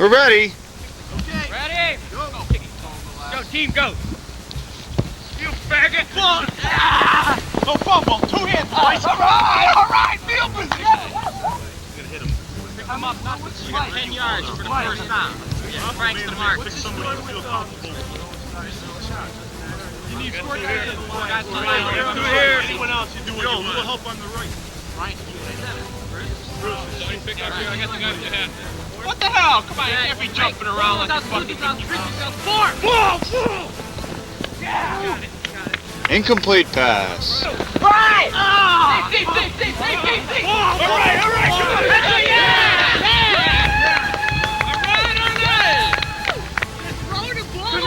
We're ready. Okay. Ready? Go. Go, team, go. You faggot. No fumble. 2 hands, boys. All right. Field position. Gonna hit him. Pick him up, not with 10 yards for the first down. Frank's the mark. Pick somebody you feel comfortable. You need 4 guys. Anyone else, you do what you want. A little help on the right. Right. Pick up here. I got the guy with the hat. What the hell? Come on, you can't be jumping around like a fucking... Yeah! Incomplete pass. Right! Oh! See! All right, come on! Throw the ball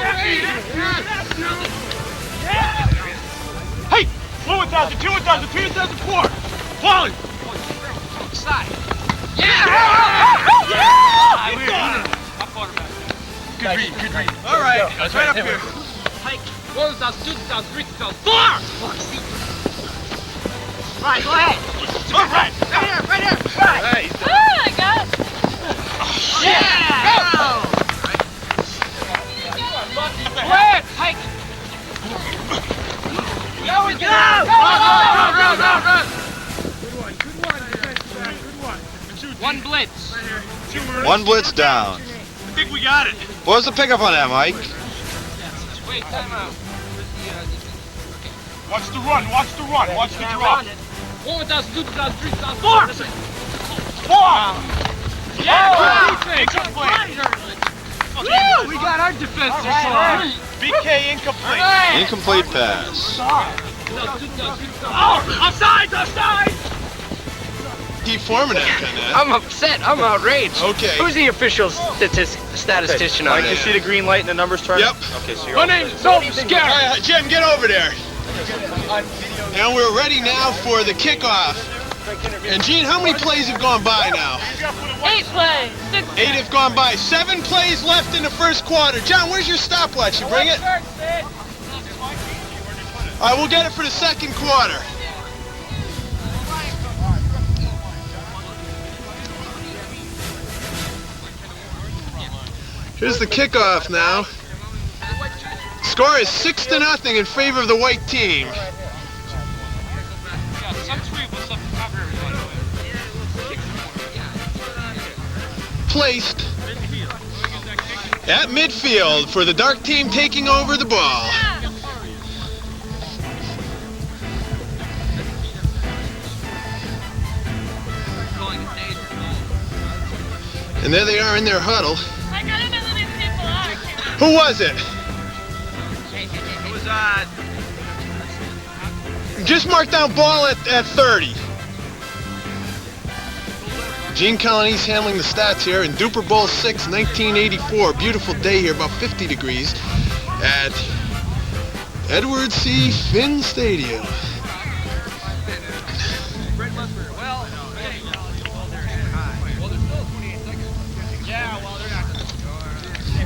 Hey! 1,000, 2,000, 3,004! Hawley! Side. Yeah! Good read. All right, right up here. Hike. 1,000, 2,000, 3,000, 4! Right, go ahead. All right. Right here. Right. Oh my God! Yeah! Go! Wait! Hike. There we go! Run! One blitz. One blitz down. I think we got it. What was the pickup on that, Mike? Wait, time out. Watch the run. Watch the drop. 1,000, 2,000, 3,000, 4! 4! Yeah! Incomplete. Woo! We got our defense this time. BK incomplete. Incomplete pass. Oh! Offside! Formanek on that. I'm upset. I'm outraged. Okay. Who's the official statistician on Mike, that? you see the green light and the numbers turn? Yep. Okay, so you're My name's Stubner. All right, Jen, get over there. And we're ready now for the kickoff. And Gene, how many plays have gone by now? 8 plays. 6 8 have gone by. 7 plays left in the first quarter. John, where's your stopwatch? You bring it? All right, we'll get it for the second quarter. Here's the kickoff now. Score is 6-0 in favor of the white team. Placed at midfield for the dark team taking over the ball. And there they are in their huddle. I gotta know who these people are. Who was it? It was, Just mark down ball at 30. Gene Colony's handling the stats here in Dupor Bowl VI, 1984. Beautiful day here, about 50 degrees at Edward C. Finn Stadium.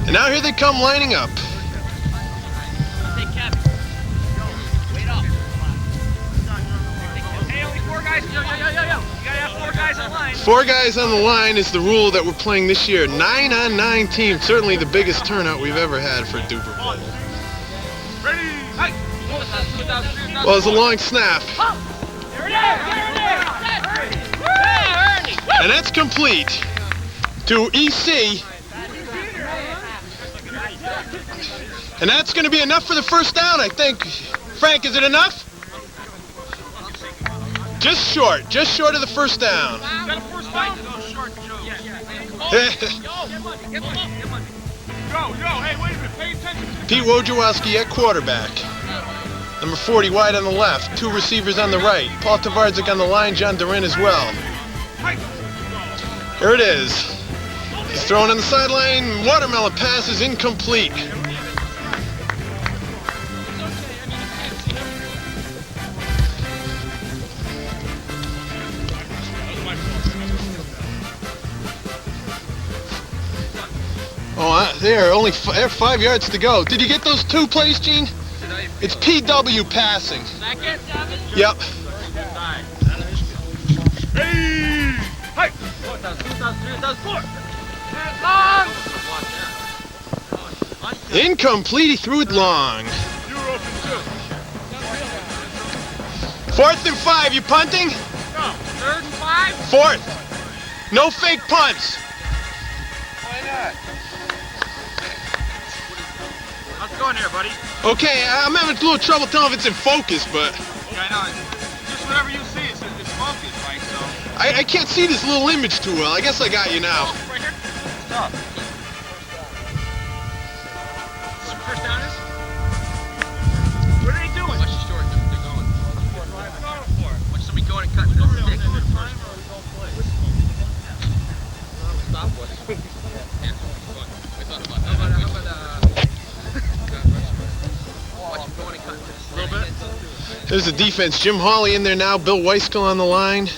And now here they come lining up. Wait up. Hey, only 4 guys. Yo. You gotta have 4 guys on line. 4 guys on the line is the rule that we're playing this year. 9-on-9 team, certainly the biggest turnout we've ever had for Dupor Bowl. Ready? Well, it's a long snap. There it is. Ernie. And that's complete to EC. And that's going to be enough for the first down, I think. Frank, is it enough? Just short of the first down. Got a first down? Yo, hey, wait a minute. Pay attention to Pete Wojewodski at quarterback. Number 40 wide on the left. 2 receivers on the right. Paul Tvardzik on the line. John DaRin as well. Here it is. He's throwing on the sideline. Watermelon pass is incomplete. Oh, there, only 5 yards to go. Did you get those 2 plays, Gene? It's PW passing. Second. Yep. Hey! Hey! 4,000, 2,000, 3,000, 4. Long. Incomplete, he threw it long. You were open too. 4th and 5, you punting? No. 3rd and 5? 4th. No fake punts. Why not? How's it going here, buddy? Okay, I'm having a little trouble telling if it's in focus, but Yeah, I know. Just whatever you see, it's focused, Mike, so. I can't see this little image too well. I guess I got you now. Right here. Stop. First down is? What are they doing? Watch the short. They're going. Watch somebody going and cutting the stick. Stop what? Yeah. I thought about that. How about watch him going and cutting the stick. A little bit. There's the defense. Jim Hawley in there now. Bill Wyskiel on the line.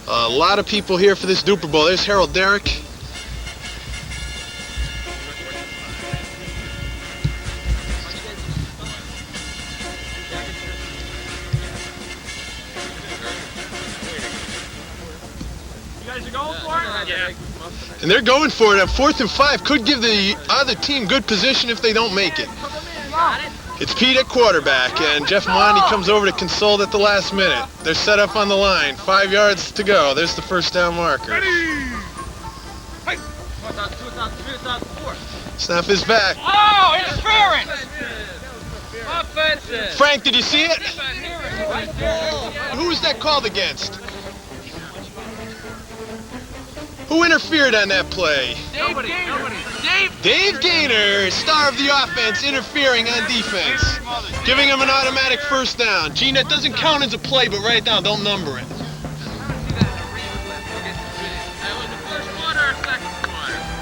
A lot of people here for this Dupor Bowl. There's Harold Darak. Yeah. And they're going for it at 4th and 5. Could give the other team good position if they don't make it. It's Pete at quarterback, and Jeff Mondi comes over to consult at the last minute. They're set up on the line. 5 yards to go. There's the first down marker. Snap is back. Oh, interference! Offensive. Frank, did you see it? Who was that called against? Who interfered on that play? Nobody. Dave Gaynor, star of the offense, interfering on defense. Giving him an automatic first down. Gene, that doesn't count as a play, but write it down. Don't number it.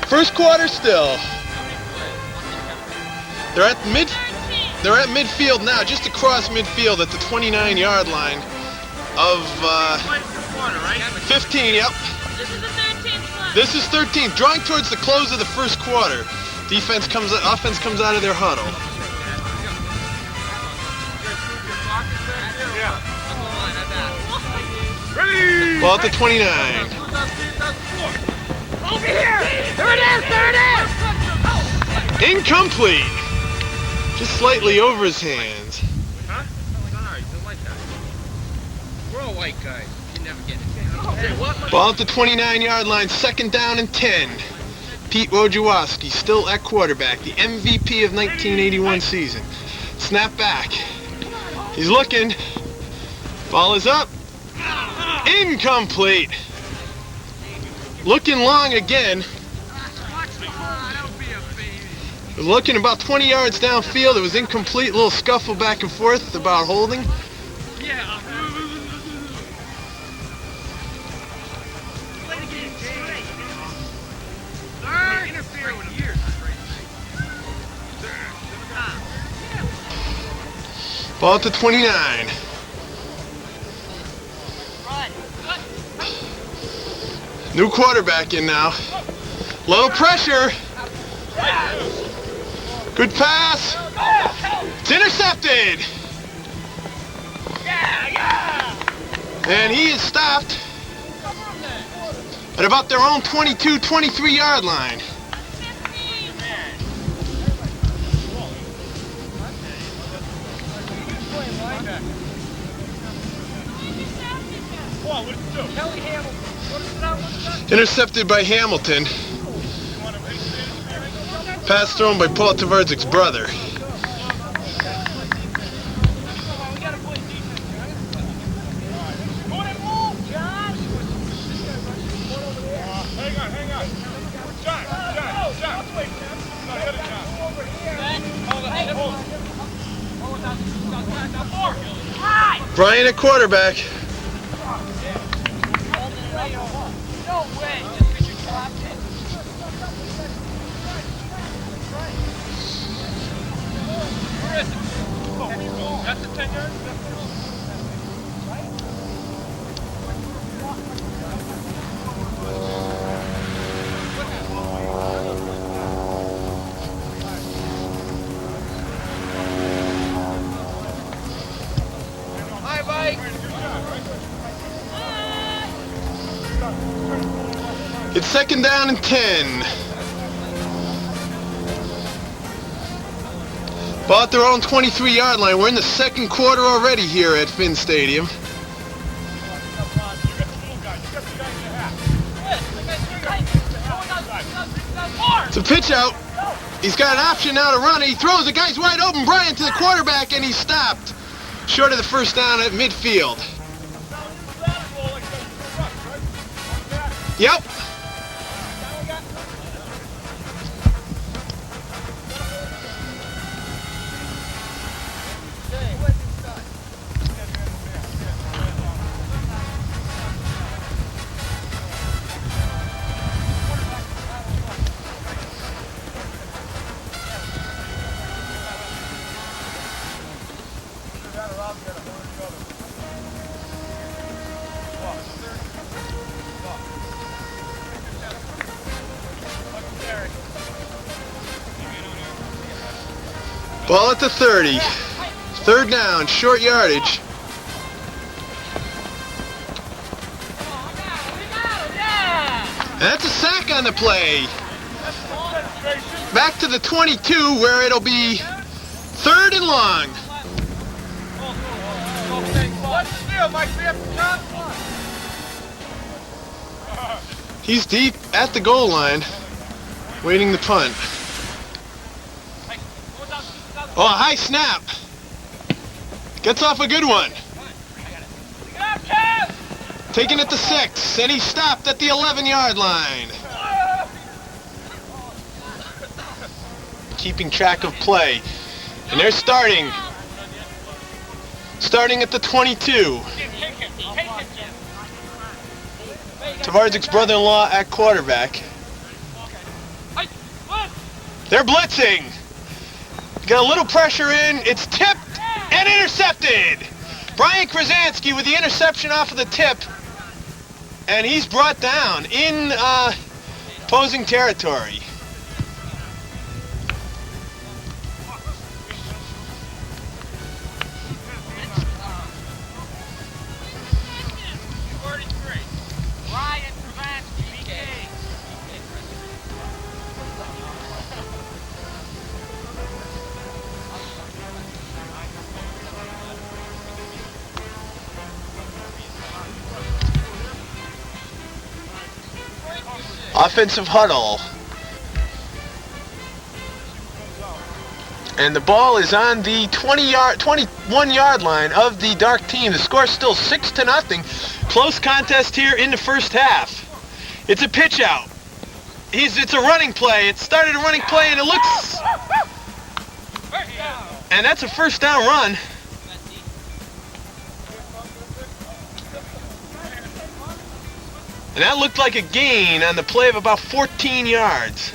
First quarter still. They're at midfield now, just across midfield at the 29-yard line of 15, yep. This is the 13th play. This is 13th, drawing towards the close of the first quarter. Offense comes out of their huddle. Ball at the 29. Over here! There it is! There it is! Incomplete. Just slightly over his hands. Huh? Sorry, don't like that. We're all white guys. You never get it. Ball at the 29-yard line, 2nd down and 10. Pete Wojewodski still at quarterback, the MVP of 1981 season. Snap back. He's looking. Ball is up. Incomplete. Looking long again. Looking about 20 yards downfield. It was incomplete. A little scuffle back and forth about holding. Yeah. Ball at the 29. New quarterback in now. Low pressure. Good pass. It's intercepted. And he is stopped at about their own 22, 23-yard line. Intercepted by Hamilton. Pass thrown by Paul Tvardzik's brother. Hang on. John. Brian at quarterback. No way. That's a 10-yard. Hi, Mike. It's 2nd down and 10. Ball at their own 23-yard line. We're in the second quarter already here at Finn Stadium. It's a pitch out. He's got an option now to run it. He throws. The guy's wide open. Bryant to the quarterback, and he's stopped. Short of the first down at midfield. Yep. Ball at the 30. Third down, short yardage. And that's a sack on the play. Back to the 22 where it'll be third and long. He's deep at the goal line, waiting the punt. Oh, a high snap. Gets off a good one. Taking it to 6, and he stopped at the 11-yard line. Keeping track of play. And they're starting. Starting at the 22. Tvardzik's brother-in-law at quarterback. They're blitzing. Got a little pressure in. It's tipped and intercepted. Brian Kryzanski with the interception off of the tip. And he's brought down in opposing territory. Offensive huddle. And the ball is on the 21-yard line of the dark team. The score's still 6-0. Close contest here in the first half. It's a pitch out. It's a running play. It started a running play and it looks... And that's a first down run. And that looked like a gain on the play of about 14 yards.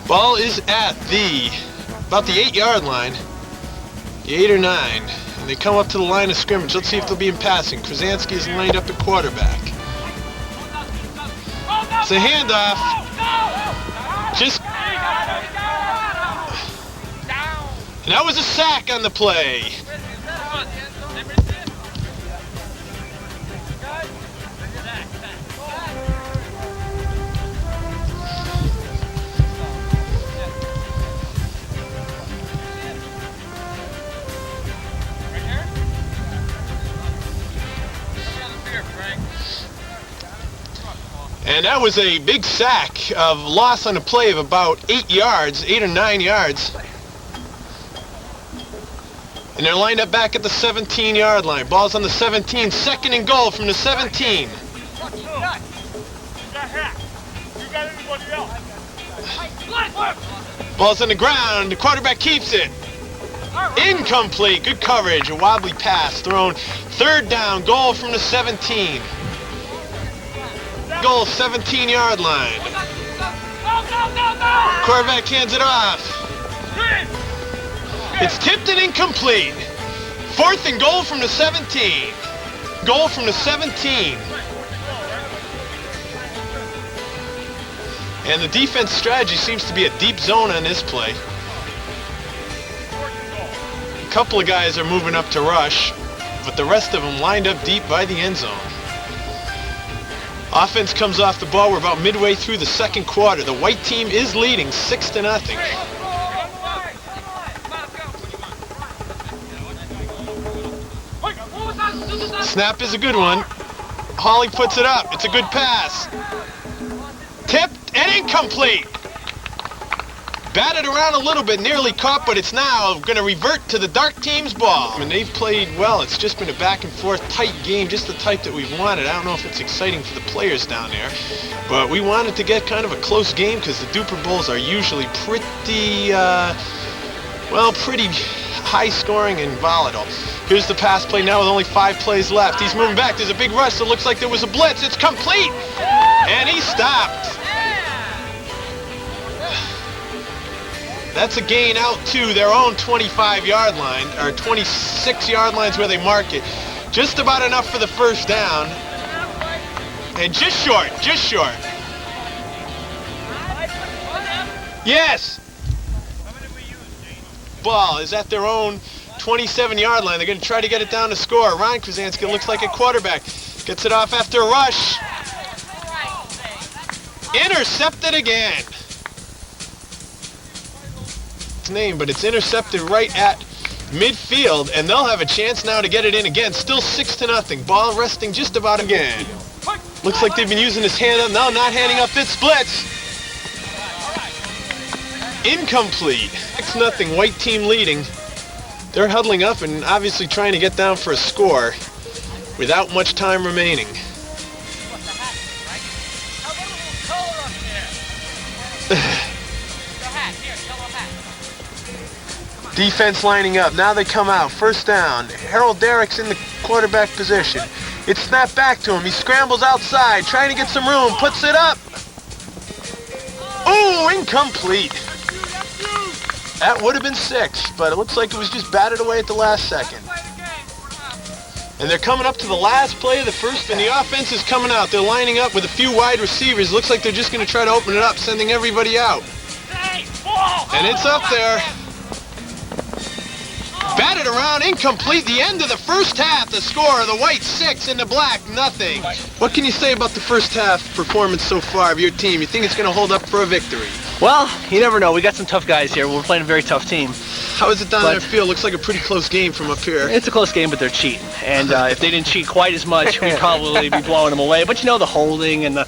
Ball is at about the 8-yard line. 8 or 9, and they come up to the line of scrimmage. Let's see if they'll be in passing. Kryzanski is lined up at quarterback. It's a handoff. And that was a sack on the play. And that was a big sack of loss on a play of about 8 yards, 8 or 9 yards. And they're lined up back at the 17-yard line. Ball's on the 17, second and goal from the 17. Ball's on the ground, the quarterback keeps it. Incomplete, good coverage, a wobbly pass thrown. Third down, goal from the 17. Goal, 17-yard line. Quarterback hands it off. It's tipped and incomplete. Fourth and goal from the 17. Goal from the 17. And the defense strategy seems to be a deep zone on this play. A couple of guys are moving up to rush, but the rest of them lined up deep by the end zone. Offense comes off the ball. We're about midway through the second quarter. The white team is leading 6-0. Snap is a good one. Hawley puts it up. It's a good pass. Tipped and incomplete. Batted around a little bit, nearly caught, but it's now going to revert to the dark team's ball. And they've played well. It's just been a back and forth tight game, just the type that we wanted. I don't know if it's exciting for the players down there, but we wanted to get kind of a close game because the Dupor Bowls are usually pretty high scoring and volatile. Here's the pass play now with only 5 plays left. He's moving back. There's a big rush. It looks like there was a blitz. It's complete. And he stopped. That's a gain out to their own 25-yard line, or 26-yard lines where they mark it. Just about enough for the first down. And just short. Yes. Ball is at their own 27-yard line. They're going to try to get it down to score. Kryzanski looks like a quarterback. Gets it off after a rush. Intercepted again. Name, but it's intercepted right at midfield, and they'll have a chance now to get it in again. Still 6-0. Ball resting just about again. Looks like they've been using his hand up. No, not handing up this blitz. Incomplete. 6-0. White team leading. They're huddling up and obviously trying to get down for a score without much time remaining. Defense lining up. Now they come out. First down. Darak's in the quarterback position. It's snapped back to him. He scrambles outside, trying to get some room. Puts it up. Oh, incomplete. That would have been 6, but it looks like it was just batted away at the last second. And they're coming up to the last play of the first, and the offense is coming out. They're lining up with a few wide receivers. Looks like they're just going to try to open it up, sending everybody out. And it's up there. Batted around, incomplete. The end of the first half. The score, the white 6 and the black nothing. What can you say about the first half performance so far of your team? You think it's going to hold up for a victory? Well, you never know. We got some tough guys here. We're playing a very tough team. How is it down there field? Looks like a pretty close game from up here. It's a close game, but they're cheating. And if they didn't cheat quite as much, we'd probably be blowing them away. But you know, the holding and the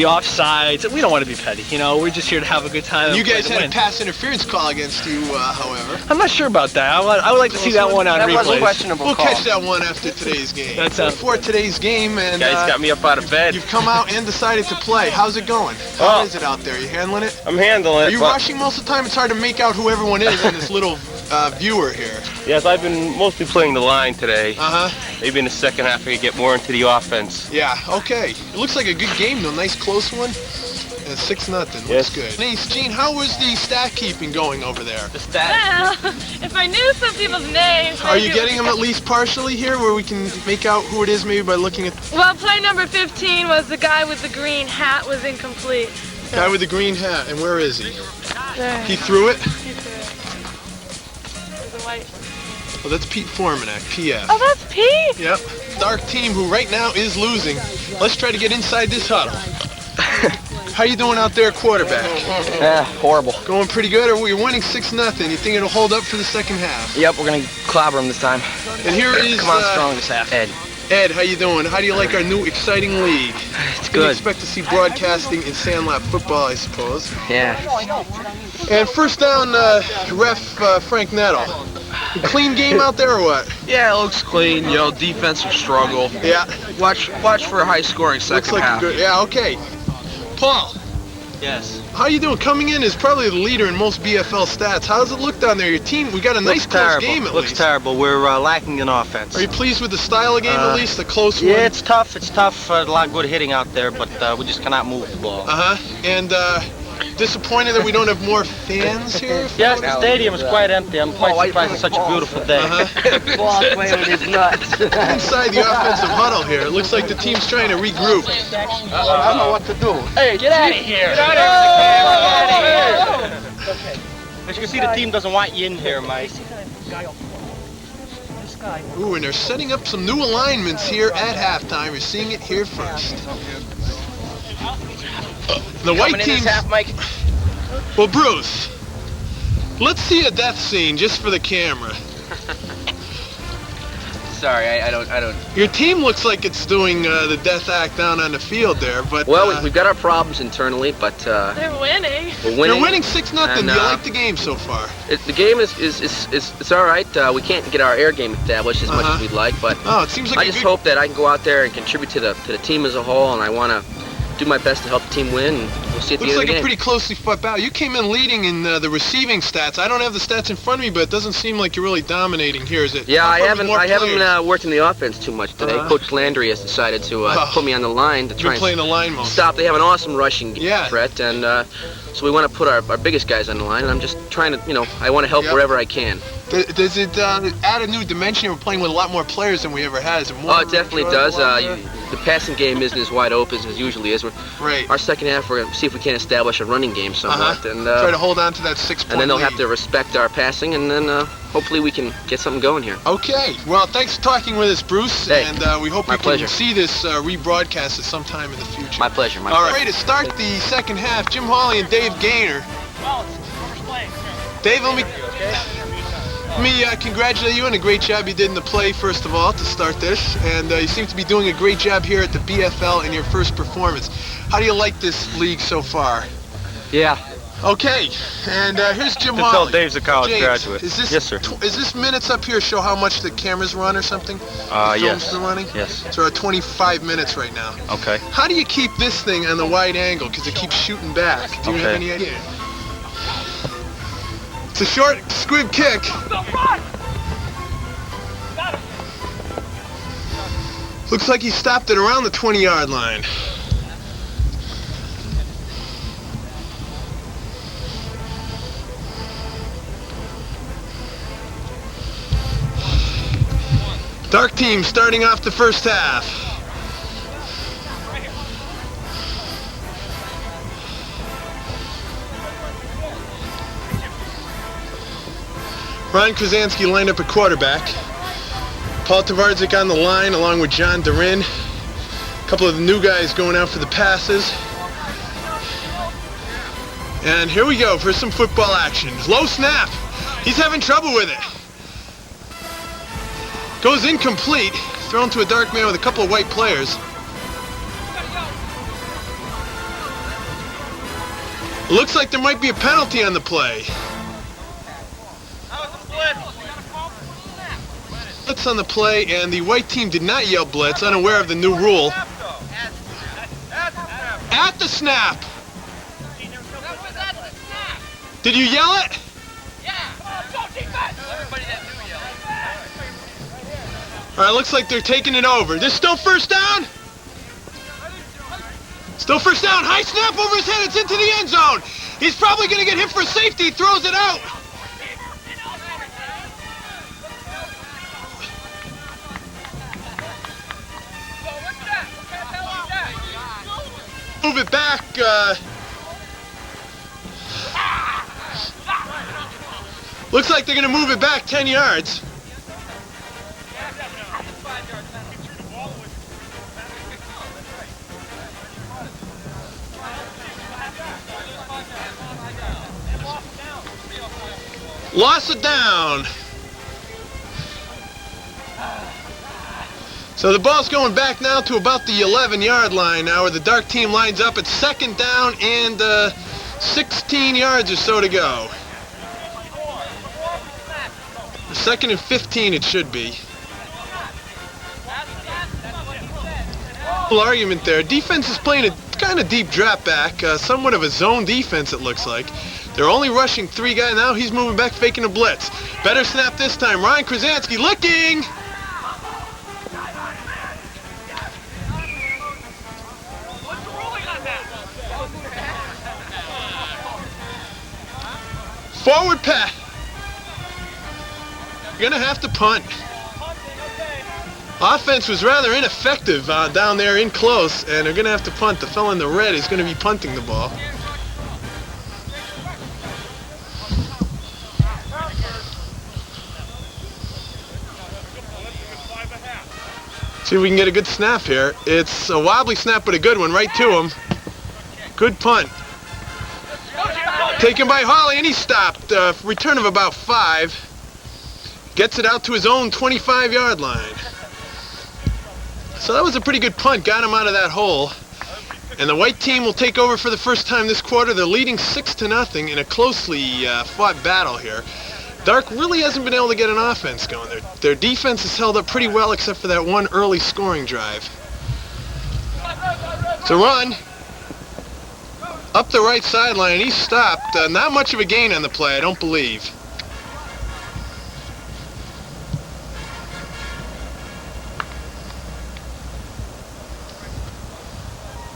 offsides, we don't want to be petty. You know, we're just here to have a good time. You guys had a pass interference call against you, however. I'm not sure about that. I would like to see that one on replay. That was a questionable We'll call. catch that one after today's game. Before today's game, and Guys got me up out of bed. you've come out and decided to play. How's it going? How is it out there? You handling it? I'm handling it. Are you rushing most of the time? It's hard to make out who everyone is in this little viewer here. Yes, I've been mostly playing the line today. Uh-huh. Maybe in the second half I could get more into the offense. Yeah, okay. It looks like a good game, though. Nice close one. 6-0. Looks Yes. good. Nice. Gene, how was the stat keeping going over there? The stat. Well, if I knew some people's names. Are you maybe getting them at least partially here, where we can make out who it is maybe by looking at Well, play number 15 was the guy with the green hat was incomplete. the guy with the green hat? And where is he? There. He threw it? He threw it. There's a white. Well, that's Pete Formanek, PF. Oh, that's Pete? Yep. Dark team who right now is losing. Let's try to get inside this huddle. How you doing out there, quarterback? Horrible. Going pretty good, or we're winning 6-0. You think it'll hold up for the second half? Yep, we're going to clobber them this time. And here is Come on strong this half. Ed. Ed, how you doing? How do you like our new exciting league? It's You good. expect to see broadcasting in Sandlot football, I suppose. Yeah. And first down, ref Frank Nettle. Clean game out there or what? Yeah, it looks clean. You know, defensive struggle. Yeah. Watch for a high-scoring second Looks like half. a good. Yeah, okay. Paul, Yes. how you doing? Coming in is probably the leader in most BFL stats. How does it look down there? Your team, we got a nice close game at Looks least. terrible. We're lacking in offense. Are you pleased with the style of game at least? The close one? Yeah, it's tough. It's tough. A lot of good hitting out there, but we just cannot move the ball. Uh-huh. And disappointed that we don't have more fans here? Yes, the stadium is quite empty. I'm quite surprised it's such a beautiful day. Ball playing with his nuts. Inside the offensive huddle here, it looks like the team's trying to regroup. I don't know what to do. Hey, get out of here! Get out of here! As you can see, the team doesn't want you in here, Mike. Ooh, and they're setting up some new alignments here at halftime. You're seeing it here first. The white team. Well, Bruce, let's see a death scene just for the camera. Sorry, I don't. Your team looks like it's doing the death act down on the field there, but... Well, we've got our problems internally, but... They're winning. We're winning. They're winning 6-0. Do you like the game so far? The game is it's all right. We can't get our air game established as much as we'd like, but it seems like I just hope that I can go out there and contribute to the team as a whole, and I want to do my best to help the team win, and we'll see at the end of the game. Looks like a pretty closely fought battle. You came in leading in the receiving stats. I don't have the stats in front of me, but it doesn't seem like you're really dominating here, is it? Yeah, I haven't worked in the offense too much today. Coach Landry has decided to put me on the line to try and stop. They have an awesome rushing threat, and so we want to put our biggest guys on the line, and I'm just trying to, I want to help wherever I can. Does it add a new dimension? We're playing with a lot more players than we ever had. Is it more? Oh, it definitely does. The passing game isn't as wide open as it usually is. Our second half, we're going to see if we can establish a running game somewhat. And try to hold on to that 6-point And then they'll lead. have to respect our passing, and then hopefully we can get something going here. Okay. Well, thanks for talking with us, Bruce. Hey, and we hope my you pleasure. can see this rebroadcast at some time in the future. My pleasure. All right, to start the second half, Jim Hawley and Dave Gaynor. Dave, let me congratulate you on a great job you did in the play, first of all, to start this. And you seem to be doing a great job here at the BFL in your first performance. How do you like this league so far? Yeah. Okay, and here's Jim You can Hawley. tell Dave's a college James, graduate. Is this, Yes, sir. Is this minutes up here show how much the cameras run or something? The Yes. film's been running? Yes. So we're at 25 minutes right now. Okay. How do you keep this thing on the wide angle? Because it keeps shooting back. Do you have any idea? It's a short squib kick. Looks like he stopped it around the 20-yard line. Dark team starting off the first half. Ryan Kryzanski lined up at quarterback. Paul Tvardzik on the line along with DaRin. A couple of the new guys going out for the passes. And here we go for some football action. Low snap. He's having trouble with it. Goes incomplete. Thrown to a dark man with a couple of white players. Looks like there might be a penalty on the play. Blitz on the play, and the white team did not yell blitz, unaware of the new rule. At the snap! Did you yell it? All right, looks like they're taking it over. There's still first down? Still first down. High snap over his head. It's into the end zone. He's probably going to get hit for safety. He throws it out. Move it back. Looks like they're going to move it back 10 yards. Loss of down. So the ball's going back now to about the 11-yard line now, where the dark team lines up at second down and 16 yards or so to go. Second and 15 it should be. Little argument there. Defense is playing a kind of deep drop back, somewhat of a zone defense it looks like. They're only rushing 3 guys. Now he's moving back, faking a blitz. Better snap this time. Ryan Kryzanski looking. Forward pass. You're gonna have to punt. Offense was rather ineffective down there in close, and they're gonna have to punt. The fellow in the red is gonna be punting the ball. See if we can get a good snap here. It's a wobbly snap, but a good one, right to him. Good punt. Taken by Hawley, and he stopped. Return of about 5. Gets it out to his own 25-yard line. So that was a pretty good punt. Got him out of that hole. And the white team will take over for the first time this quarter. They're leading 6-0 in a closely fought battle here. Darak really hasn't been able to get an offense going. Their defense has held up pretty well except for that one early scoring drive. It's a run. Up the right sideline, he stopped. Not much of a gain on the play, I don't believe.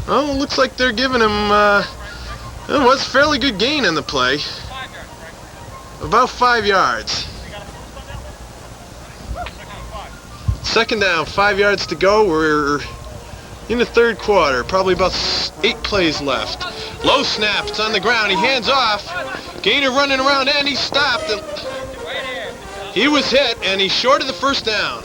Oh, it looks like they're giving him, it was a fairly good gain on the play. About 5 yards. Second down, 5 yards to go. We're in the third quarter, probably about 8 plays left. Low snap, it's on the ground, he hands off. Gaynor running around and he stopped. He was hit and he's short of the first down.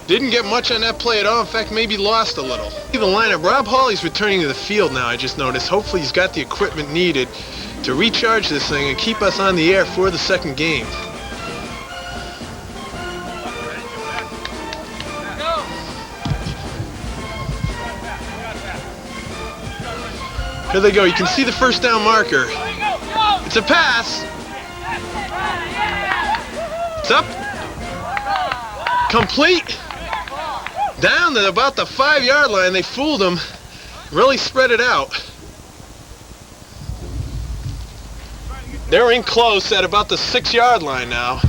Didn't get much on that play at all. In fact, maybe lost a little. The lineup, Rob Hawley's returning to the field now, I just noticed. Hopefully he's got the equipment needed to recharge this thing and keep us on the air for the second game. Here they go. You can see the first down marker. It's a pass. It's up. Complete. Down to about the 5-yard line. They fooled him. Really spread it out. They're in close at about the 6-yard line now.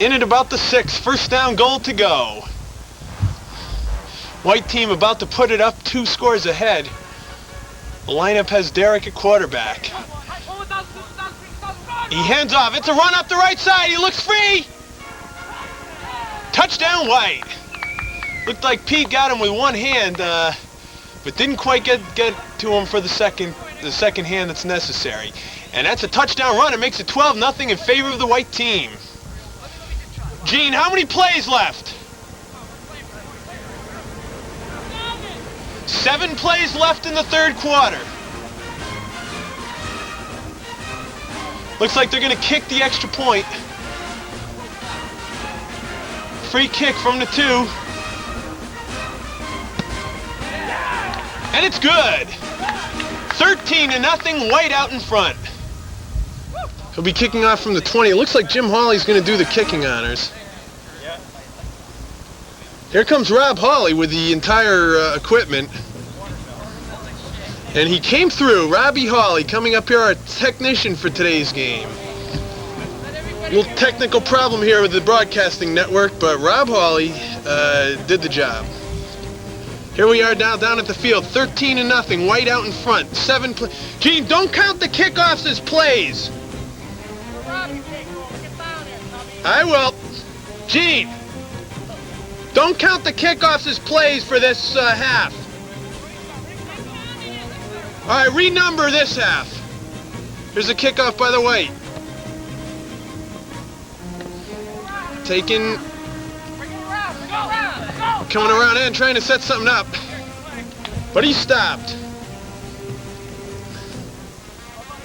In at about the 6. First down goal to go. White team about to put it up 2 scores ahead. The lineup has Darak at quarterback. He hands off. It's a run up the right side. He looks free. Touchdown, White. Looked like Pete got him with one hand, but didn't quite get to him for the second hand that's necessary. And that's a touchdown run. It makes it 12-0 in favor of the white team. Gene, how many plays left? 7 plays left in the third quarter. Looks like they're going to kick the extra point. Free kick from the 2. And it's good. 13-0, White out in front. He'll be kicking off from the 20. It looks like Jim Hawley's going to do the kicking honors. Here comes Rob Hawley with the entire equipment. And he came through. Robbie Hawley coming up here, our technician for today's game. A little technical problem here with the broadcasting network, but Rob Hawley did the job. Here we are now down at the field, 13-0, White out in front. 7 plays. Gene, don't count the kickoffs as plays. I will. Gene, don't count the kickoffs as plays for this half. All right, renumber this half. Here's a kickoff by the White. Taken. Coming around in, trying to set something up. But he stopped.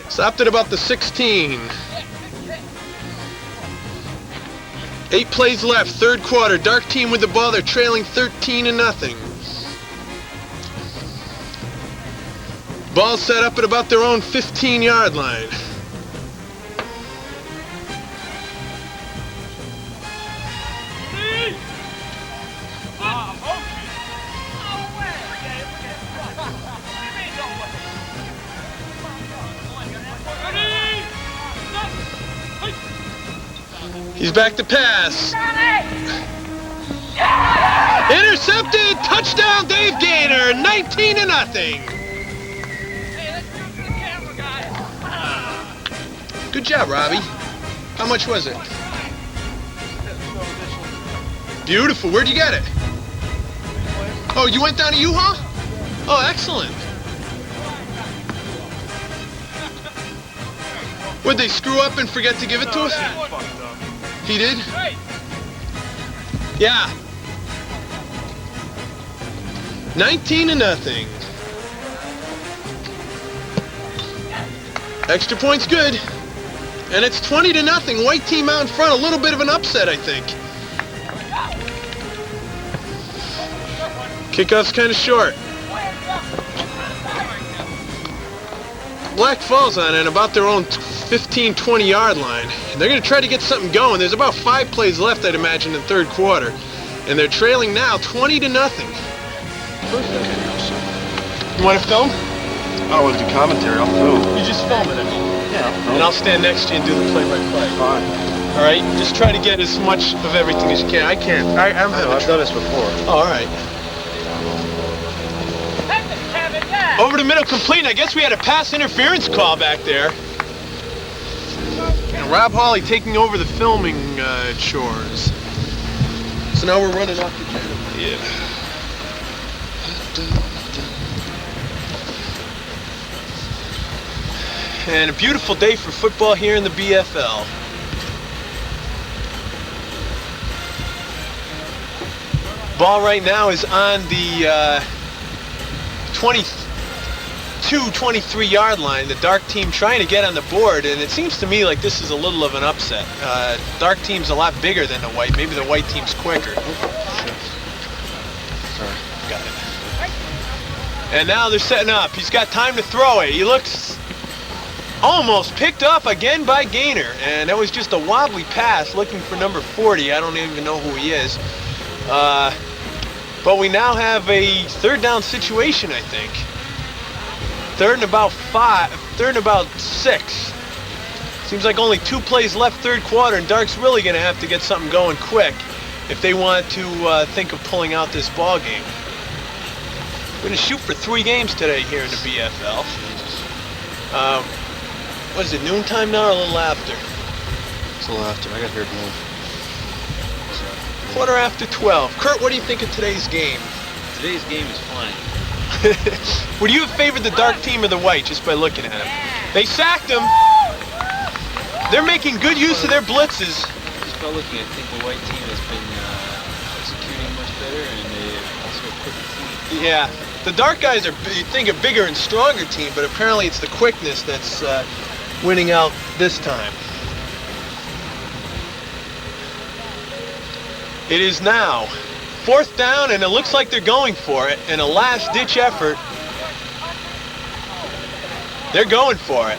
Stopped at about the 16. 8 plays left, third quarter. Dark team with the ball. They're trailing 13-0. Ball set up at about their own 15-yard line. He's back to pass. Intercepted! Touchdown, Dave Gaynor! 19-0. Good job, Robbie. How much was it? Beautiful. Where'd you get it? Oh, you went down to U-Haul? Oh, excellent. Would they screw up and forget to give it to us? He did? Yeah. 19-0. Extra point's good. And it's 20-0. White team out in front. A little bit of an upset, I think. Kickoff's kind of short. Black falls on it about their own 15, 20-yard line. And they're going to try to get something going. There's about 5 plays left, I'd imagine, in third quarter. And they're trailing now 20-0. You want to film? I don't want to do commentary. I'll film. You just film it. Yeah. And I'll stand next to you and do the play-by-play. Fine. All right? Just try to get as much of everything as you can. I can't. I've done this before. Oh, all right. Over the middle complete, and I guess we had a pass interference call back there. And Rob Hawley taking over the filming chores. So now we're running off the camera. Yeah. And a beautiful day for football here in the BFL. Ball right now is on the 23-yard line. The dark team trying to get on the board, and it seems to me like this is a little of an upset. Dark team's a lot bigger than the white. Maybe the white team's quicker. Sorry. Got it. And now they're setting up. He's got time to throw it. He looks almost picked up again by Gaynor, and that was just a wobbly pass looking for number 40. I don't even know who he is. But we now have a third down situation, I think. Third and about 6. Seems like only 2 plays left third quarter, and Dark's really going to have to get something going quick if they want to think of pulling out this ball game. We're going to shoot for 3 games today here in the BFL. What is it, noontime now or a little after? It's a little after. I got here at noon. 12:15. Kurt, what do you think of today's game? Today's game is fine. Would you have favored the dark team or the white just by looking at him? They sacked him. They're making good use of their blitzes. Just by looking, I think the white team has been executing much better, and they also a quicker team. Yeah, the dark guys are, you think, a bigger and stronger team, but apparently it's the quickness that's winning out this time. It is now 4th down, and it looks like they're going for it in a last-ditch effort. They're going for it.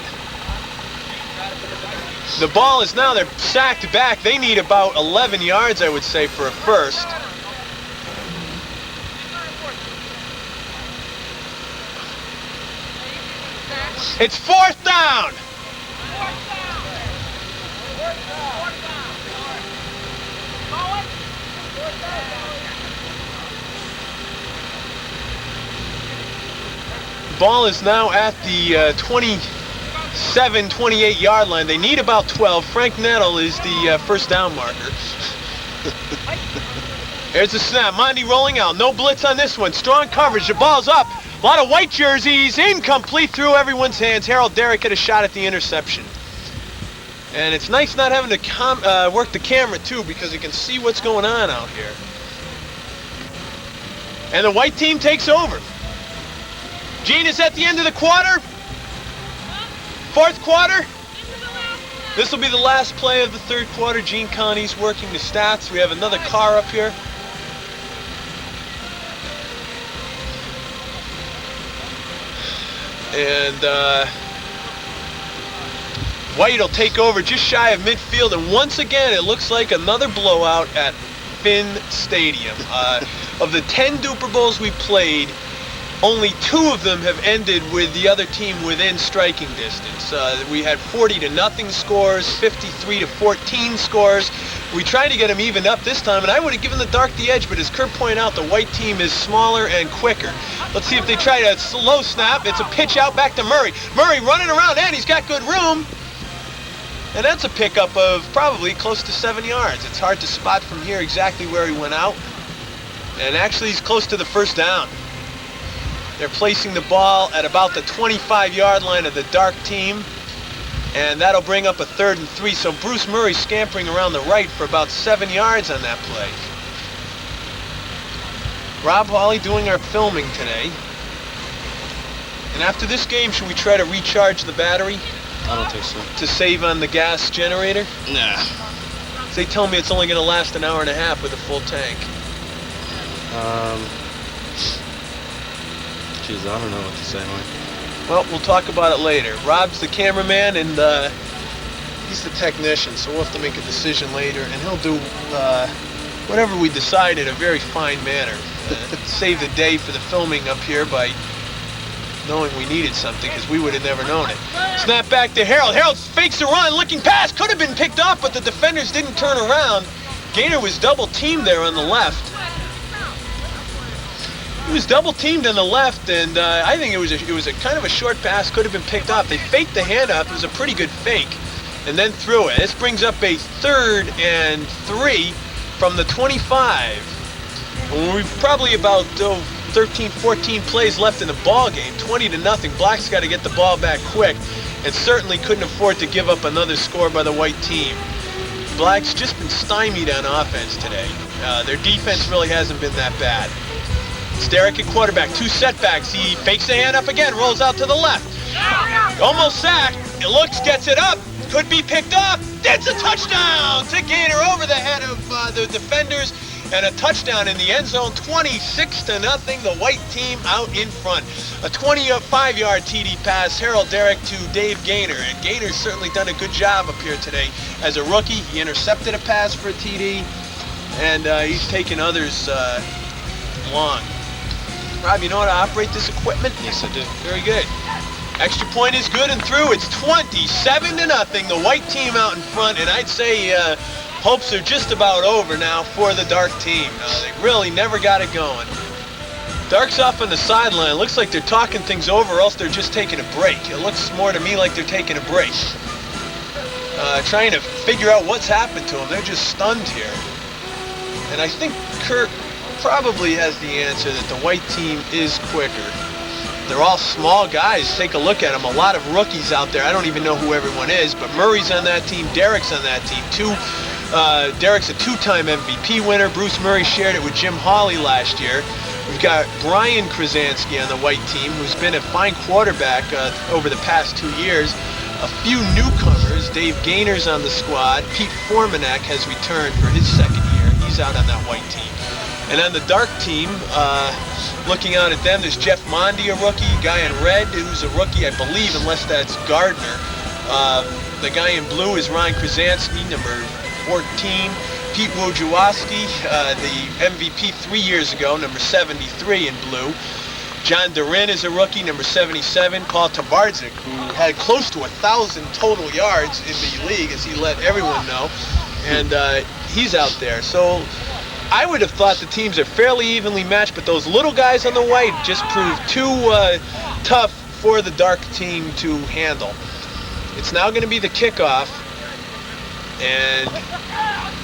The ball is now, they're sacked back. They need about 11 yards, I would say, for a first. It's 4th down. Ball is now at the 27, 28-yard line. They need about 12. Frank Nettle is the first down marker. There's the snap. Mondi rolling out. No blitz on this one. Strong coverage. The ball's up. A lot of white jerseys. Incomplete through everyone's hands. Darak had a shot at the interception. And it's nice not having to work the camera, too, because you can see what's going on out here. And the white team takes over. Gene is at the end of the quarter. 4th quarter. This will be the last play of the 3rd quarter. Gene Connie's working the stats. We have another car up here. And White will take over just shy of midfield. And once again, it looks like another blowout at Finn Stadium. Of the 10 Dupor Bowls we played, only 2 of them have ended with the other team within striking distance. We had 40-0 scores, 53-14 scores. We tried to get them even up this time, and I would have given the dark the edge, but as Kurt pointed out, the white team is smaller and quicker. Let's see if they try to slow snap. It's a pitch out back to Murray. Murray running around, and he's got good room. And that's a pickup of probably close to 7 yards. It's hard to spot from here exactly where he went out. And actually, he's close to the first down. They're placing the ball at about the 25-yard line of the dark team. And that'll bring up a 3rd and 3. So Bruce Murray scampering around the right for about 7 yards on that play. Rob Hawley doing our filming today. And after this game, should we try to recharge the battery? I don't think so. To save on the gas generator? Nah. They tell me it's only going to last an hour and a half with a full tank. Geez, I don't know what to say, Mike. Well, we'll talk about it later. Rob's the cameraman, and he's the technician, so we'll have to make a decision later, and he'll do whatever we decide in a very fine manner. Save the day for the filming up here by knowing we needed something, because we would have never known it. Snap back to Harold. Harold fakes a run, looking pass. Could have been picked off, but the defenders didn't turn around. Gaynor was double-teamed there on the left. He was double-teamed on the left, and I think it was a kind of a short pass. Could have been picked off. They faked the handoff. It was a pretty good fake, and then threw it. This brings up a 3rd and 3 from the 25. We've probably about 13, 14 plays left in the ball game. 20-0. Black's got to get the ball back quick, and certainly couldn't afford to give up another score by the white team. Black's just been stymied on offense today. Their defense really hasn't been that bad. It's Darak at quarterback. 2 setbacks. He fakes the hand up again, rolls out to the left. Almost sacked. It looks, gets it up. Could be picked up. It's a touchdown to Gaynor over the head of the defenders. And a touchdown in the end zone, 26-0, the white team out in front. A 25-yard TD pass, Harold Darak to Dave Gaynor. And Gaynor's certainly done a good job up here today. As a rookie, he intercepted a pass for a TD, and he's taken others long. Rob, you know how to operate this equipment? Yes, I do. Very good. Extra point is good and through. It's 27-0, the white team out in front, and I'd say hopes are just about over now for the dark team. They really never got it going. Dark's off on the sideline. Looks like they're talking things over, or else they're just taking a break. It looks more to me like they're taking a break. Trying to figure out what's happened to them. They're just stunned here. And I think Kurt probably has the answer that the white team is quicker. They're all small guys. Take a look at them. A lot of rookies out there. I don't even know who everyone is, but Murray's on that team. Darak's on that team. Darak's a 2-time MVP winner. Bruce Murray shared it with Jim Hawley last year. We've got Brian Kryzanski on the white team, who's been a fine quarterback over the past 2 years. A few newcomers. Dave Gaynor's on the squad. Pete Formanek has returned for his 2nd year. He's out on that white team. And on the dark team, looking out at them, there's Jeff Mondi, a rookie. Guy in red, who's a rookie, I believe, unless that's Gardner. The guy in blue is Ryan Kryzanski, number 14. Pete Wojewodski, the MVP 3 years ago, number 73 in blue. John DaRin is a rookie, number 77. Paul Tvardzik, who had close to 1,000 total yards in the league, as he let everyone know. And he's out there. So I would have thought the teams are fairly evenly matched, but those little guys on the white just proved too tough for the dark team to handle. It's now going to be the kickoff, and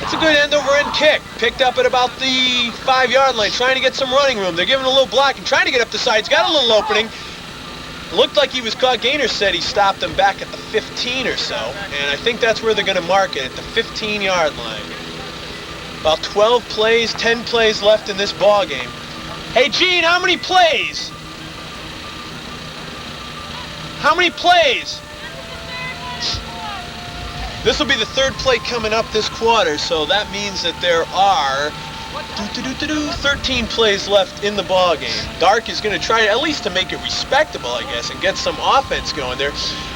it's a good end-over-end kick. Picked up at about the 5-yard line, trying to get some running room. They're giving a little block and trying to get up the sides. Got a little opening. It looked like he was caught. Gaynor said he stopped him back at the 15 or so, and I think that's where they're going to mark it, at the 15-yard line. About 12 plays, 10 plays left in this ball game. Hey, Gene, how many plays? How many plays? This will be the 3rd play coming up this quarter, so that means that there are 13 plays left in the ball game. Dark is going to try at least to make it respectable, I guess, and get some offense going there.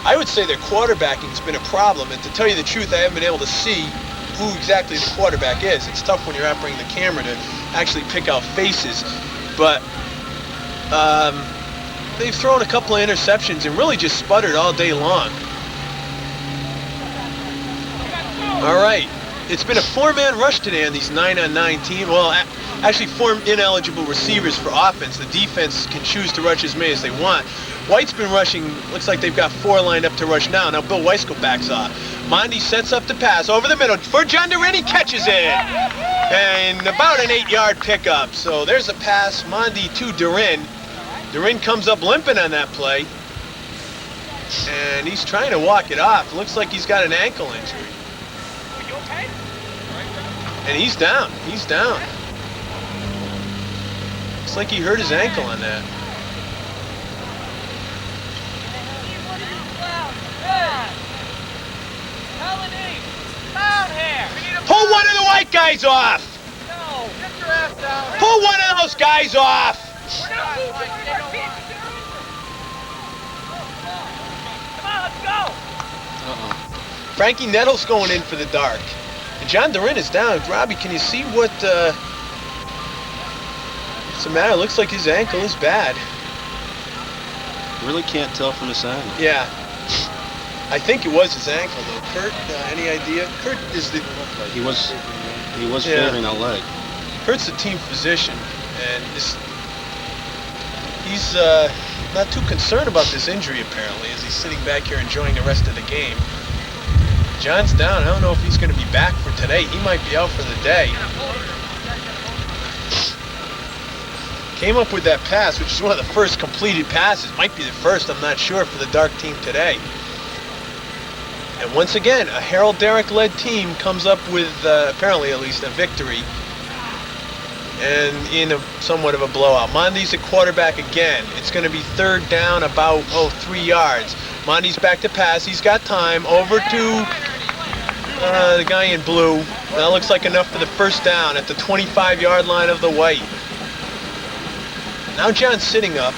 I would say their quarterbacking has been a problem, and to tell you the truth, I haven't been able to see who exactly the quarterback is. It's tough when you're operating the camera to actually pick out faces, but They've thrown a couple of interceptions and really just sputtered all day long. All right. It's been a 4-man rush today on these 9-on-9 team. Well, actually 4 ineligible receivers for offense. The defense can choose to rush as many as they want. White's been rushing. Looks like they've got 4 lined up to rush now. Now Bill Wyskiel backs off. Mondi sets up the pass over the middle for John DaRin. He catches it. And about an 8-yard pickup. So there's a pass. Mondi to DaRin. DaRin comes up limping on that play. And he's trying to walk it off. Looks like he's got an ankle injury. And he's down. He's down. Looks like he hurt his ankle on that. Pull one of the white guys off! No, get your ass down. Pull one of those guys off! Come on, let's go. Frankie Nettle's going in for the Darak. And John DaRin is down. Robbie, can you see what's the matter? Looks like his ankle is bad. Really can't tell from the side. Yeah. I think it was his ankle, though. Kurt, any idea? Kurt is the... He was favoring a leg. Kurt's the team physician, and he's not too concerned about this injury, apparently, as he's sitting back here enjoying the rest of the game. John's down. I don't know if he's going to be back for today. He might be out for the day. Came up with that pass, which is one of the first completed passes. Might be the first, I'm not sure, for the Darak team today. And once again, a Harold Darak-led team comes up with, apparently at least, a victory. And in somewhat of a blowout. Mondi's at quarterback again. It's going to be 3rd down, about, 3 yards. Mondi's back to pass. He's got time. Over to the guy in blue. That looks like enough for the 1st down at the 25-yard line of the white. Now John's sitting up.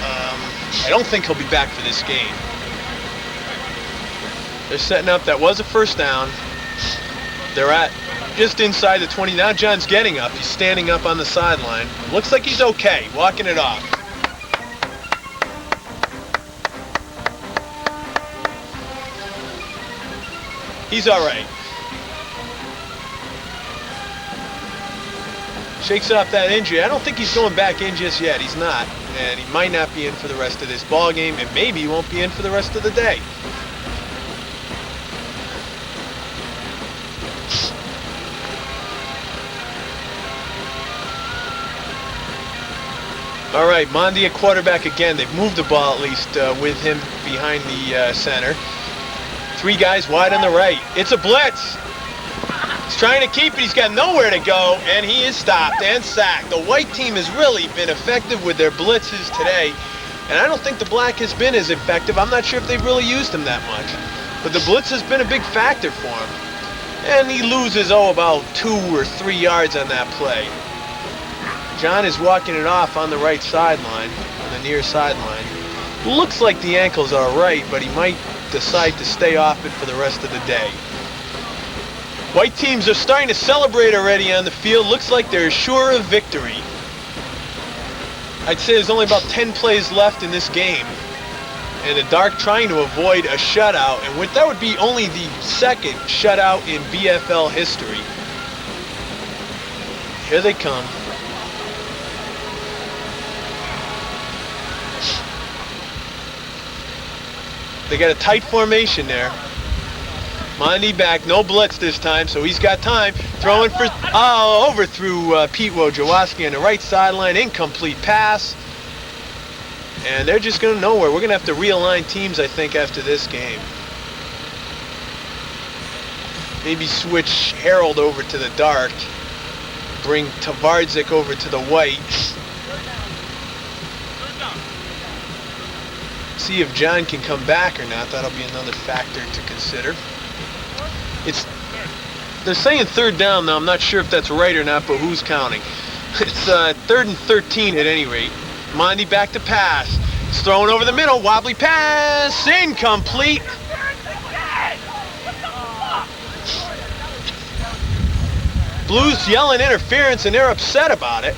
I don't think he'll be back for this game. They're setting up. That was a 1st down. They're at just inside the 20. Now John's getting up. He's standing up on the sideline. Looks like he's okay, walking it off. He's all right. Shakes off that injury. I don't think he's going back in just yet. He's not. And he might not be in for the rest of this ball game, and maybe he won't be in for the rest of the day. All right, Mondi at quarterback again. They've moved the ball at least with him behind the center. 3 guys wide on the right. It's a blitz. He's trying to keep it. He's got nowhere to go, and he is stopped and sacked. The white team has really been effective with their blitzes today, and I don't think the black has been as effective. I'm not sure if they've really used them that much, but the blitz has been a big factor for him. And he loses, about 2 or 3 yards on that play. John is walking it off on the right sideline, on the near sideline. Looks like the ankle's all right, but he might decide to stay off it for the rest of the day. White teams are starting to celebrate already on the field. Looks like they're sure of victory. I'd say there's only about 10 plays left in this game. And the Darak trying to avoid a shutout. And that would be only the 2nd shutout in BFL history. Here they come. They got a tight formation there. Mondi back, no blitz this time, so he's got time. Throwing for, overthrew Pete Wojewodski on the right sideline. Incomplete pass. And they're just going nowhere. We're going to have to realign teams, I think, after this game. Maybe switch Harold over to the Darak. Bring Tvardzik over to the white. See if John can come back or not. That'll be another factor to consider. They're saying 3rd down now. I'm not sure if that's right or not, but who's counting? It's 3rd and 13 at any rate. Mondi back to pass. He's throwing over the middle. Wobbly pass. Incomplete. Blues yelling interference, and they're upset about it.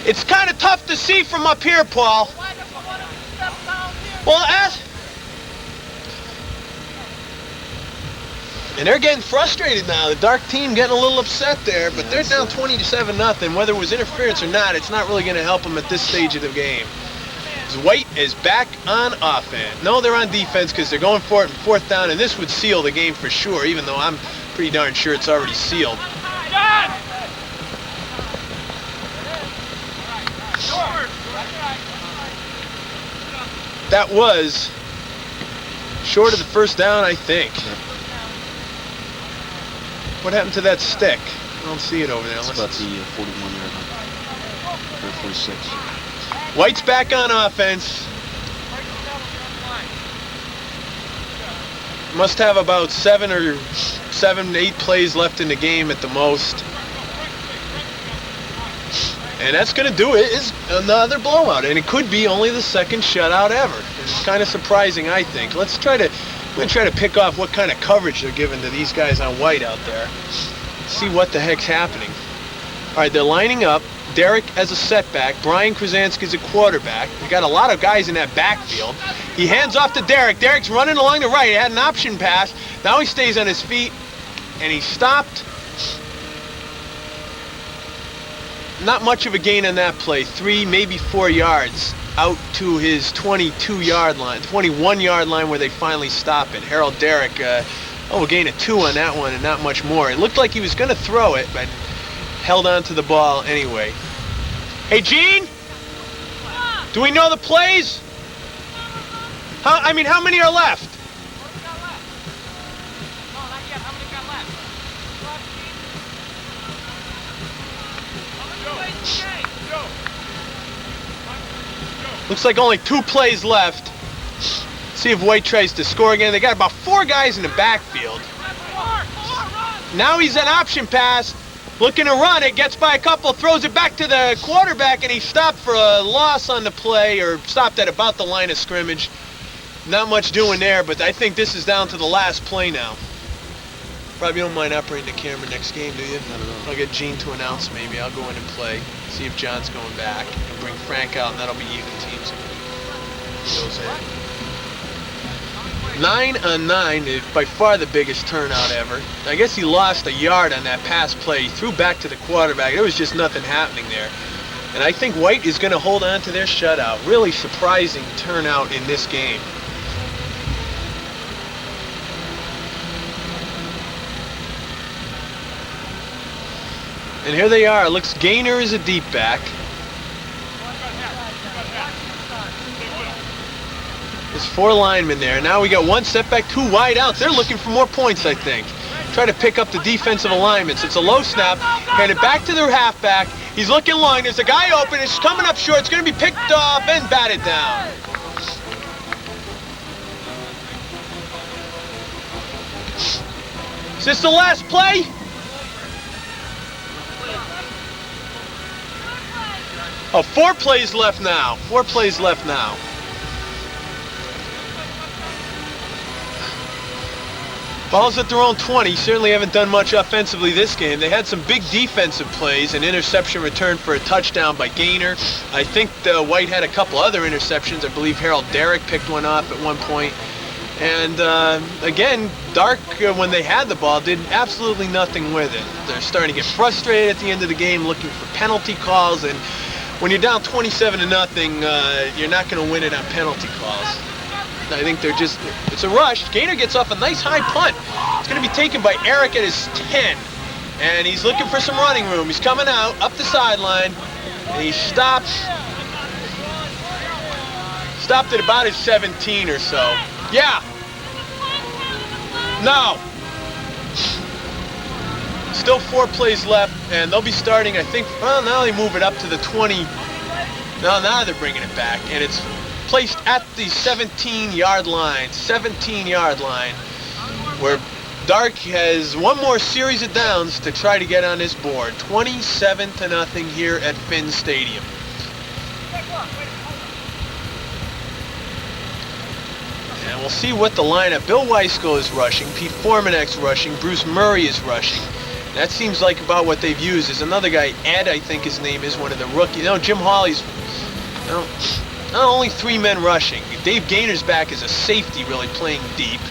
It's kind of tough to see from up here, Paul. Well, And they're getting frustrated now. The dark team getting a little upset there, but they're down 20-7-0. Whether it was interference or not, it's not really going to help them at this stage of the game. White is back on offense. No, they're on defense because they're going for it in 4th down, and this would seal the game for sure, even though I'm pretty darn sure it's already sealed. That was short of the 1st down, I think. What happened to that stick? I don't see it over there. It's about the 41-yard line. Or 46. White's back on offense. Must have about 7 or 8 plays left in the game at the most. And that's going to do it. It's another blowout, and it could be only the 2nd shutout ever. It's kind of surprising, I think. I'm going to try to pick off what kind of coverage they're giving to these guys on White out there. See what the heck's happening. All right, they're lining up. Darak as a setback. Brian Kryzanski is a quarterback. We got a lot of guys in that backfield. He hands off to Darak. Darak's running along the right. He had an option pass. Now he stays on his feet, and he stopped. Not much of a gain on that play. 3, maybe 4 yards out to his 22-yard line, 21-yard line where they finally stop it. Harold Darak, a gain of 2 on that one and not much more. It looked like he was going to throw it, but held on to the ball anyway. Hey, Gene? Do we know the plays? How many are left? Looks like only 2 plays left. See if White tries to score again. They got about 4 guys in the backfield. Now he's an option pass. Looking to run it. Gets by a couple. Throws it back to the quarterback, and he stopped for a loss on the play, or stopped at about the line of scrimmage. Not much doing there, but I think this is down to the last play now. Probably don't mind operating the camera next game, do you? Not at all. I'll get Gene to announce maybe. I'll go in and play. See if John's going back. And bring Frank out, and that'll be even teams. Goes in. 9 on 9 is by far the biggest turnout ever. I guess he lost a yard on that pass play. He threw back to the quarterback. There was just nothing happening there. And I think White is going to hold on to their shutout. Really surprising turnout in this game. And here they are. It looks Gaynor is a deep back. There's 4 linemen there. Now we got 1 setback, 2 wide outs. They're looking for more points, I think. Try to pick up the defensive alignments. It's a low snap. Hand it back to their halfback. He's looking long. There's a guy open. It's coming up short. It's going to be picked off and batted down. Is this the last play? Oh, 4 plays left now. 4 plays left now. Ball's at their own 20. Certainly haven't done much offensively this game. They had some big defensive plays, an interception return for a touchdown by Gaynor. I think White had a couple other interceptions. I believe Harold Darak picked one off at one point. And again, Dark, when they had the ball, did absolutely nothing with it. They're starting to get frustrated at the end of the game, looking for penalty calls. And when you're down 27-0, you're not going to win it on penalty calls. I think they're just, it's a rush. Gaynor gets off a nice high punt. It's going to be taken by Eric at his 10. And he's looking for some running room. He's coming out, up the sideline. And he stops. Stopped at about his 17 or so. Yeah. No. Still 4 plays left, and they'll be starting, I think, well, now they move it up to the 20. No, now they're bringing it back, and it's placed at the 17-yard line. 17-yard line, where Dark has one more series of downs to try to get on this board. 27-0 here at Finn Stadium. And we'll see what the lineup. Bill Wyskiel is rushing. Pete Formanek's rushing. Bruce Murray is rushing. That seems like about what they've used. There's another guy, Ed, I think his name is, one of the rookies. Jim Hawley's not only 3 men rushing. Dave Gaynor's back as a safety, really playing deep.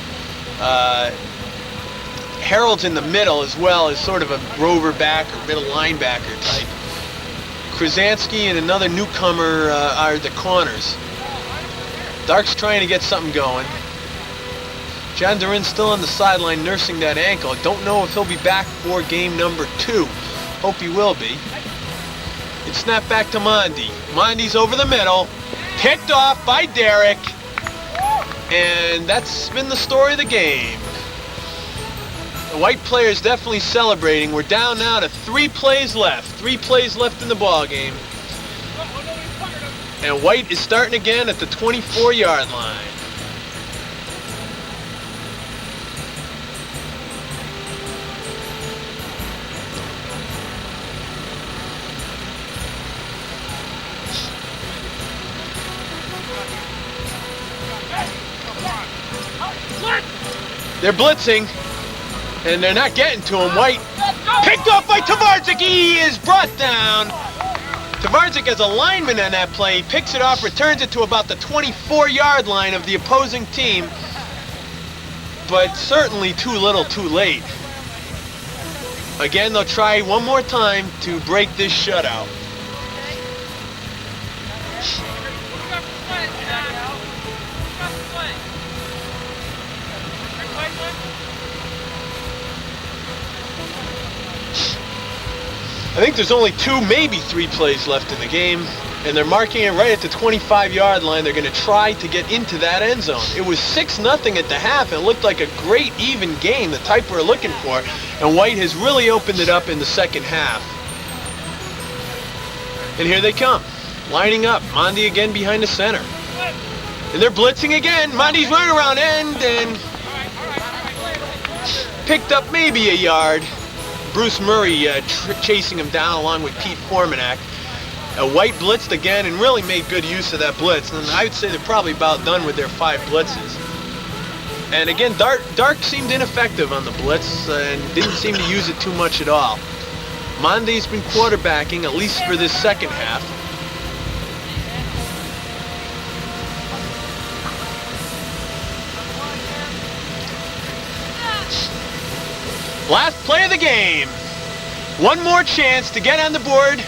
Harold's in the middle as well as sort of a rover back or middle linebacker type. Kryzanski and another newcomer are the corners. Dark's trying to get something going. John DaRin's still on the sideline nursing that ankle. Don't know if he'll be back for game number 2. Hope he will be. It's snapped back to Mondi. Mondi's over the middle. Picked off by Darak. And that's been the story of the game. The white players definitely celebrating. We're down now to 3 plays left. 3 plays left in the ball game. And white is starting again at the 24-yard line. They're blitzing, and they're not getting to him. White picked off by Tvardzik. He is brought down. Tvardzik has a lineman on that play. He picks it off, returns it to about the 24-yard line of the opposing team, but certainly too little, too late. Again, they'll try one more time to break this shutout. I think there's only 2, maybe 3 plays left in the game, and they're marking it right at the 25-yard line. They're going to try to get into that end zone. It was 6-0 at the half. It looked like a great even game, the type we're looking for, and White has really opened it up in the second half. And here they come, lining up. Mondi again behind the center. And they're blitzing again. Mondi's running around end and picked up maybe a yard. Bruce Murray chasing him down along with Pete Formanek. White blitzed again and really made good use of that blitz. And I would say they're probably about done with their 5 blitzes. And again, Dark seemed ineffective on the blitz and didn't seem to use it too much at all. Mondi's been quarterbacking, at least for this second half. Last play of the game. One more chance to get on the board.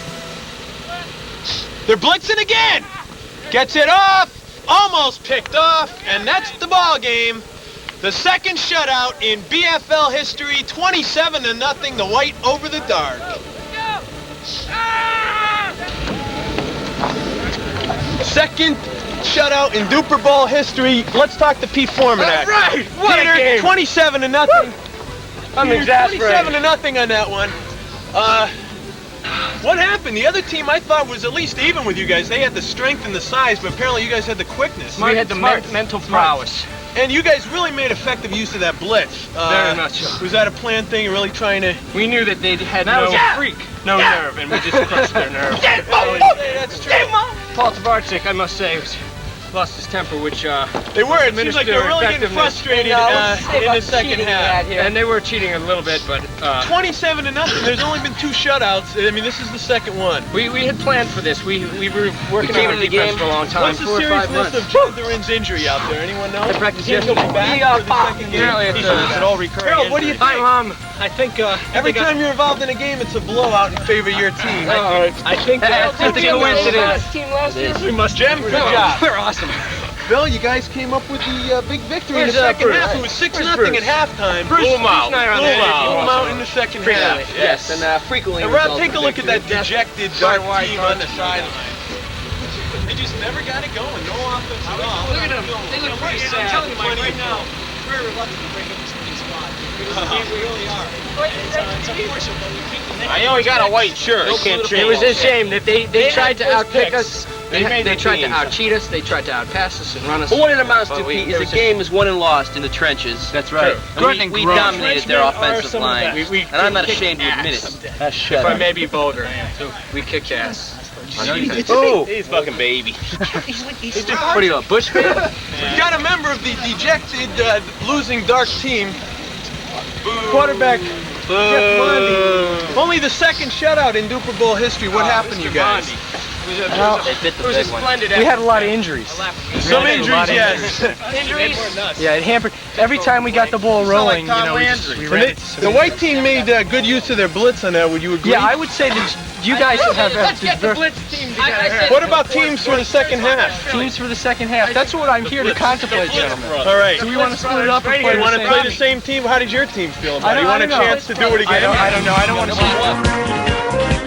They're blitzing again. Gets it off. Almost picked off. And that's the ball game. The second shutout in BFL history. 27-0. The White over the Dark. Second shutout in Dupor Bowl history. Let's talk to Pete Formanek. All right. What a game. 27-0. I'm exasperated. 27-0 on that one. What happened? The other team I thought was at least even with you guys. They had the strength and the size, but apparently you guys had the quickness. We had the mental prowess. And you guys really made effective use of that blitz. Very much so. Was that a planned thing? You're really trying to... We knew that they had no nerve, and we just crushed their nerve. That's true. Paul Tvardzik, I must say, lost his temper, which they were. It seems like they were really getting frustrated in the second half. And they were cheating a little bit, but 27-0. There's only been 2 shutouts. I mean, this is the second one. We had planned for this. We were working on the defense for a long time. What's the seriousness of John DaRin's injury out there? Anyone know? I practiced yesterday. He'll be back for the second game. Apparently it's an all-recurring Harold, what do you think? I think Every time you're involved in a game, it's a blowout in favor of your team. I think that's a coincidence. Team last year. We must, Jim. Good job. We're awesome. Bill, you guys came up with the big victory in the second half. It was 6-0 at halftime. Blew them out In the second half. Yes, and frequently. And Rob, take a look at that dejected Dark team on the sideline. They just never got it going. No offense at all. Look at them. They look pretty sad. I'm telling you right now, we're reluctant to bring up this squad. We really are. It's unfortunate, but we keep the neck. I only got a white shirt. It was a shame that they tried to outpick us. They tried to out-cheat us. They tried to out-pass us and run us. But what it amounts to, Pete, is a game is won and lost in the trenches. That's right. And we dominated their offensive line, and I'm not ashamed to admit it. If I may be vulgar, we kicked ass. Oh, he's fucking baby. What are you, a bush? We got a member of the dejected, losing Dark team. Quarterback Jeff Mondi. Only the second shutout in Dupor Bowl history. What happened, you guys? It was a splendid We had a lot of injuries. Some injuries, yes. Injuries? Yeah, it hampered. Every time we got the ball rolling, you know, we ran into the white team made good use of their blitz on that. Would you agree? Yeah, I would say that you guys have Let's get the blitz team together. What about teams for the second half? teams for the second half. That's what I'm here to contemplate, gentlemen. All right. Do we want to split it up or play You want to play the the same? same team? How did your team feel about it? You want a I don't know. chance to do it again? I don't know. I don't want to.